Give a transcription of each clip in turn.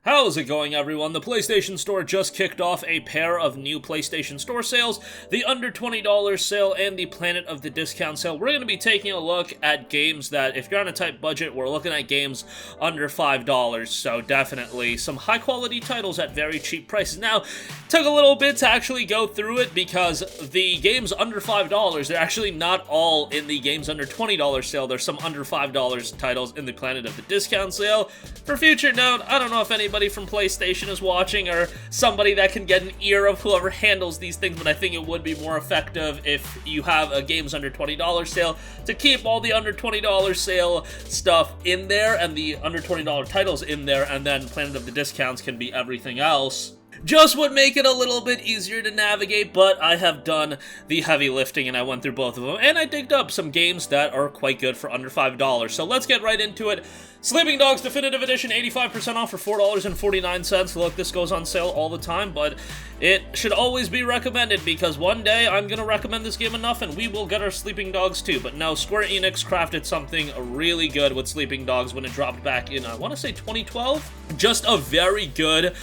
How's it going, everyone? The PlayStation Store just kicked off a pair of new PlayStation Store sales, the under $20 sale and the Planet of the Discount sale. We're going to be taking a look at games that, if you're on a tight budget, we're looking at games under $5, so definitely some high-quality titles at very cheap prices. Now, it took a little bit to actually go through it because the games under $5, they're actually not all in the games under $20 sale. There's some under $5 titles in the Planet of the Discount sale. For future note, I don't know if anybody from PlayStation is watching or somebody that can get an ear of whoever handles these things, but I think it would be more effective if you have a games under $20 sale to keep all the under $20 sale stuff in there and the under $20 titles in there, and then Planet of the Discounts can be everything else. Just would make it a little bit easier to navigate, but I have done the heavy lifting and I went through both of them, and I digged up some games that are quite good for under $5. So let's get right into it. Sleeping Dogs Definitive Edition, 85% off for $4.49. Look, this goes on sale all the time, but it should always be recommended because one day I'm going to recommend this game enough and we will get our Sleeping Dogs too. But no, Square Enix crafted something really good with Sleeping Dogs when it dropped back in, I want to say 2012? Just a very good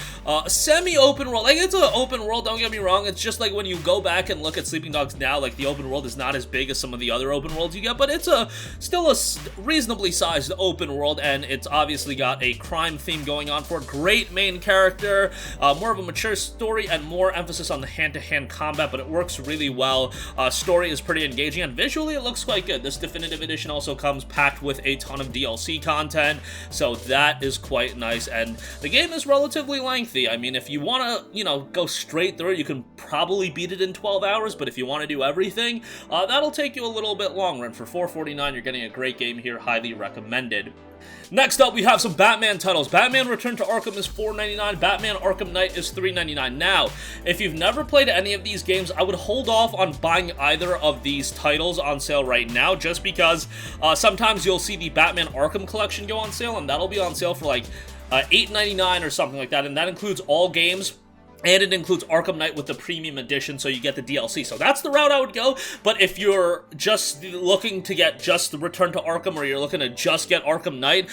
semi-open world. Like, it's an open world, don't get me wrong. It's just like when you go back and look at Sleeping Dogs now, like the open world is not as big as some of the other open worlds you get, but it's still a reasonably sized open world, and it's obviously got a crime theme going on for it. Great main character, more of a mature story, and more emphasis on the hand-to-hand combat, but it works really well. Story is pretty engaging, and visually it looks quite good. This Definitive Edition also comes packed with a ton of DLC content, so that is quite nice, and the game is relatively lengthy. I mean, if you want to, go straight through it, you can probably beat it in 12 hours, but if you want to do everything, that'll take you a little bit longer, and for $4.49, you're getting a great game here, highly recommended. Next up, we have some Batman titles. Batman Return to Arkham is $4.99. Batman Arkham Knight is $3.99. Now, if you've never played any of these games, I would hold off on buying either of these titles on sale right now, just because sometimes you'll see the Batman Arkham Collection go on sale, and that'll be on sale for like $8.99 or something like that, and that includes all games. And it includes Arkham Knight with the premium edition, so you get the DLC. So that's the route I would go, but if you're just looking to get just the Return to Arkham, or you're looking to just get Arkham Knight,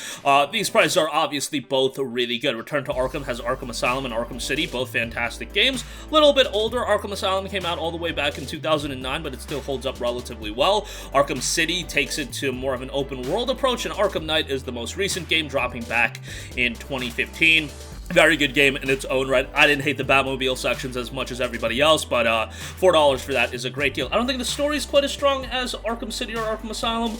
these prices are obviously both really good. Return to Arkham has Arkham Asylum and Arkham City, both fantastic games. A little bit older, Arkham Asylum came out all the way back in 2009, but it still holds up relatively well. Arkham City takes it to more of an open world approach, and Arkham Knight is the most recent game, dropping back in 2015. Very good game in its own right. I didn't hate the Batmobile sections as much as everybody else, but $4 for that is a great deal. I don't think the story is quite as strong as Arkham City or Arkham Asylum,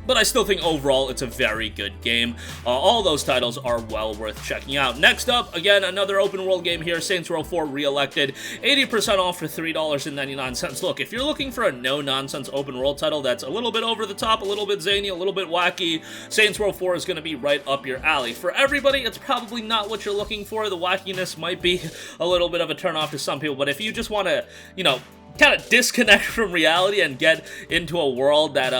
but I still think overall it's a very good game. All those titles are well worth checking out. Next up, again, another open world game here, Saints Row 4 Re-Elected, 80% off for $3.99. Look, if you're looking for a no-nonsense open world title that's a little bit over the top, a little bit zany, a little bit wacky, Saints Row 4 is going to be right up your alley. For everybody, it's probably not what you're looking for. The wackiness might be a little bit of a turn-off to some people, but if you just want to, kind of disconnect from reality and get into a world that,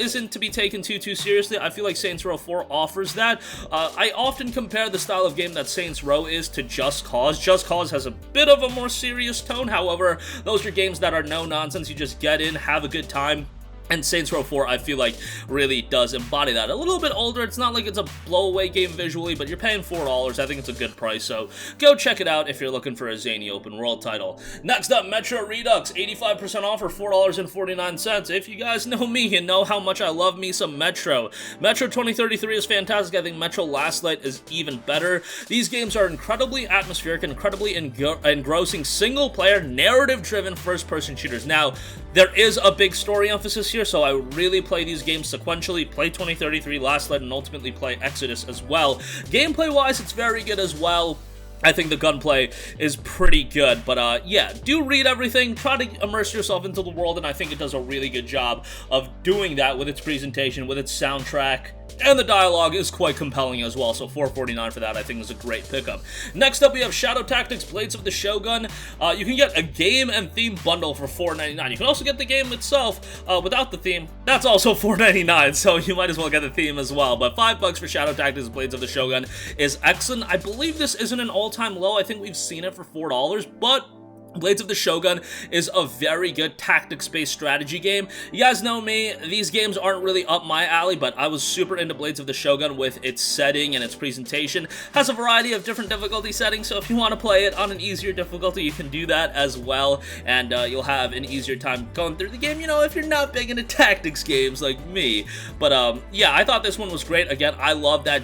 isn't to be taken too seriously, I feel like Saints Row 4 offers that. I often compare the style of game that Saints Row is to Just Cause. Just Cause has a bit of a more serious tone, however, those are games that are no-nonsense. You just get in, have a good time. And Saints Row 4, I feel like, really does embody that. A little bit older, it's not like it's a blow-away game visually, but you're paying $4. I think it's a good price, so go check it out if you're looking for a zany open-world title. Next up, Metro Redux, 85% off for $4.49. If you guys know me, you know how much I love me some Metro. Metro 2033 is fantastic. I think Metro Last Light is even better. These games are incredibly atmospheric, incredibly engrossing, single-player, narrative-driven first-person shooters. Now, there is a big story emphasis here, so I really play these games sequentially, play 2033, Last Light, and ultimately play Exodus as well. Gameplay-wise, it's very good as well. I think the gunplay is pretty good, but yeah, do read everything, try to immerse yourself into the world, and I think it does a really good job of doing that with its presentation, with its soundtrack, and the dialogue is quite compelling as well, so $4.49 for that I think is a great pickup. Next up, we have Shadow Tactics Blades of the Shogun. You can get a game and theme bundle for $4.99. You can also get the game itself without the theme. That's also $4.99, so you might as well get the theme as well. But $5 for Shadow Tactics Blades of the Shogun is excellent. I believe this isn't an all-time low. I think we've seen it for $4, but Blades of the Shogun is a very good tactics-based strategy game. You guys know me, these games aren't really up my alley, but I was super into Blades of the Shogun with its setting and its presentation. Has a variety of different difficulty settings, so if you want to play it on an easier difficulty, you can do that as well, and you'll have an easier time going through the game, you know, if you're not big into tactics games like me. But yeah, I thought this one was great. Again, I love that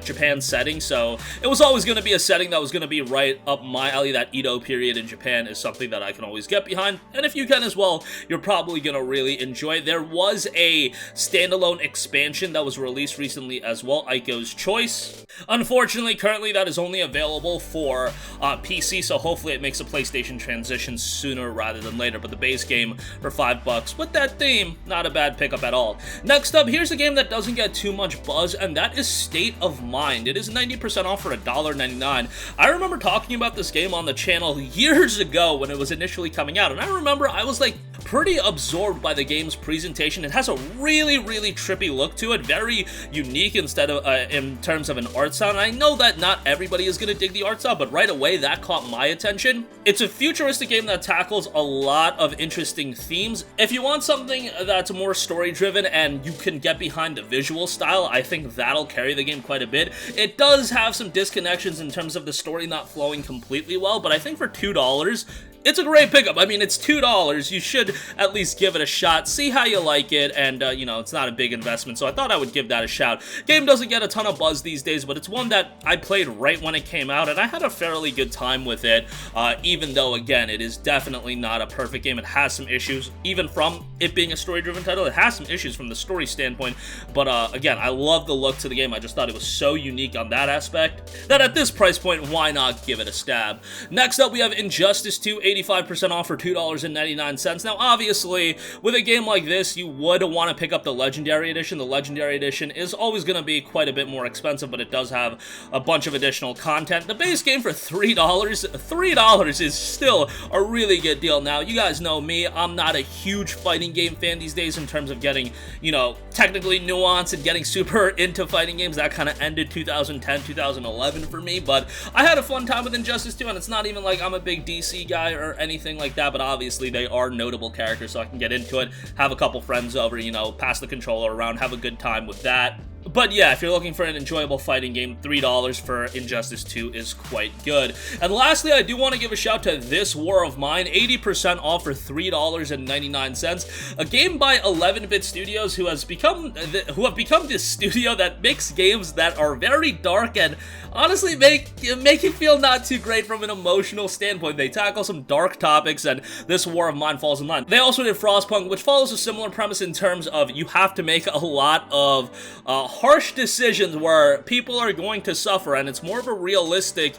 Japan setting, so it was always going to be a setting that was going to be right up my alley. That Edo period in Japan is something that I can always get behind, and if you can as well, you're probably gonna really enjoy it. There was a standalone expansion that was released recently as well, Aiko's Choice. Unfortunately, currently that is only available for PC, so hopefully it makes a PlayStation transition sooner rather than later, but the base game for $5 with that theme, not a bad pickup at all. Next up, here's a game that doesn't get too much buzz, and that is State of Mind. It is 90% off for $1.99. I remember talking about this game on the channel years ago when it was initially coming out, and I remember I was like pretty absorbed by the game's presentation. It has a really trippy look to it, very unique instead of in terms of an art style, and I know that not everybody is gonna dig the art style, but right away that caught my attention. It's a futuristic game that tackles a lot of interesting themes. If you want something that's more story driven and you can get behind the visual style, I think that'll carry the game quite a bit. It does have some disconnections in terms of the story not flowing completely well, but I think for $2, it's a great pickup. I mean, it's $2. You should at least give it a shot, see how you like it, and, you know, it's not a big investment, so I thought I would give that a shout. Game doesn't get a ton of buzz these days, but it's one that I played right when it came out, and I had a fairly good time with it, even though, again, it is definitely not a perfect game. It has some issues, even from it being a story-driven title. It has some issues from the story standpoint, but, again, I love the look to the game. I just thought it was so unique on that aspect that at this price point, why not give it a stab? Next up, we have Injustice 2, 85% off for $2.99. Now, obviously, with a game like this, you would want to pick up the Legendary Edition. The Legendary Edition is always going to be quite a bit more expensive, but it does have a bunch of additional content. The base game for $3 is still a really good deal. Now, you guys know me, I'm not a huge fighting game fan these days in terms of getting, you know, technically nuanced and getting super into fighting games. That kind of ended 2010, 2011 for me, but I had a fun time with Injustice 2, and it's not even like I'm a big DC guy or anything like that, but obviously they are notable characters, so I can get into it, have a couple friends over, you know, pass the controller around, have a good time with that. But yeah, if you're looking for an enjoyable fighting game, $3 for Injustice 2 is quite good. And lastly, I do want to give a shout to This War of Mine, 80% off for $3.99. A game by 11-Bit Studios, who have become this studio that makes games that are very dark and honestly make you feel not too great from an emotional standpoint. They tackle some dark topics, and This War of Mine falls in line. They also did Frostpunk, which follows a similar premise in terms of you have to make a lot of harsh decisions where people are going to suffer, and it's more of a realistic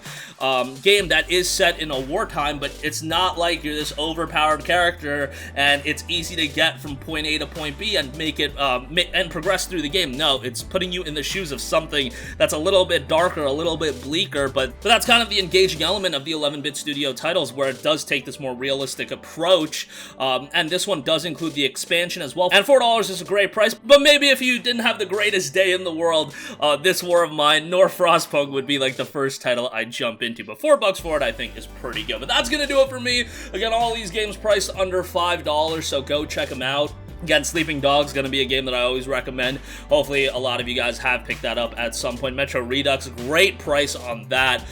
game that is set in a wartime, but it's not like you're this overpowered character and it's easy to get from point A to point B and make it and progress through the game. No, it's putting you in the shoes of something that's a little bit darker, a little bit bleaker, but that's kind of the engaging element of the 11-Bit Studio titles, where it does take this more realistic approach, and this one does include the expansion as well, and $4 is a great price. But maybe if you didn't have the greatest day in the world, This War of Mine nor Frostpunk would be like the first title I'd jump into, but $4 for it I think is pretty good. But that's gonna do it for me. Again, all these games priced under $5, so go check them out. Again, Sleeping Dogs going to be a game that I always recommend. Hopefully, a lot of you guys have picked that up at some point. Metro Redux, great price on that.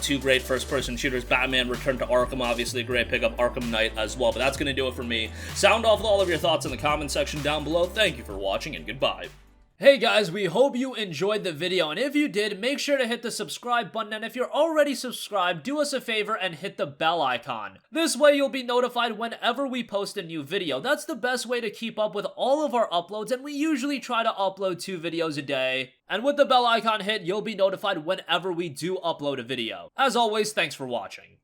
Two great first-person shooters. Batman Return to Arkham, obviously a great pickup. Arkham Knight as well. But that's going to do it for me. Sound off with all of your thoughts in the comment section down below. Thank you for watching, and goodbye. Hey guys, we hope you enjoyed the video, and if you did, make sure to hit the subscribe button, and if you're already subscribed, do us a favor and hit the bell icon. This way you'll be notified whenever we post a new video. That's the best way to keep up with all of our uploads, and we usually try to upload 2 videos a day. And with the bell icon hit, you'll be notified whenever we do upload a video. As always, thanks for watching.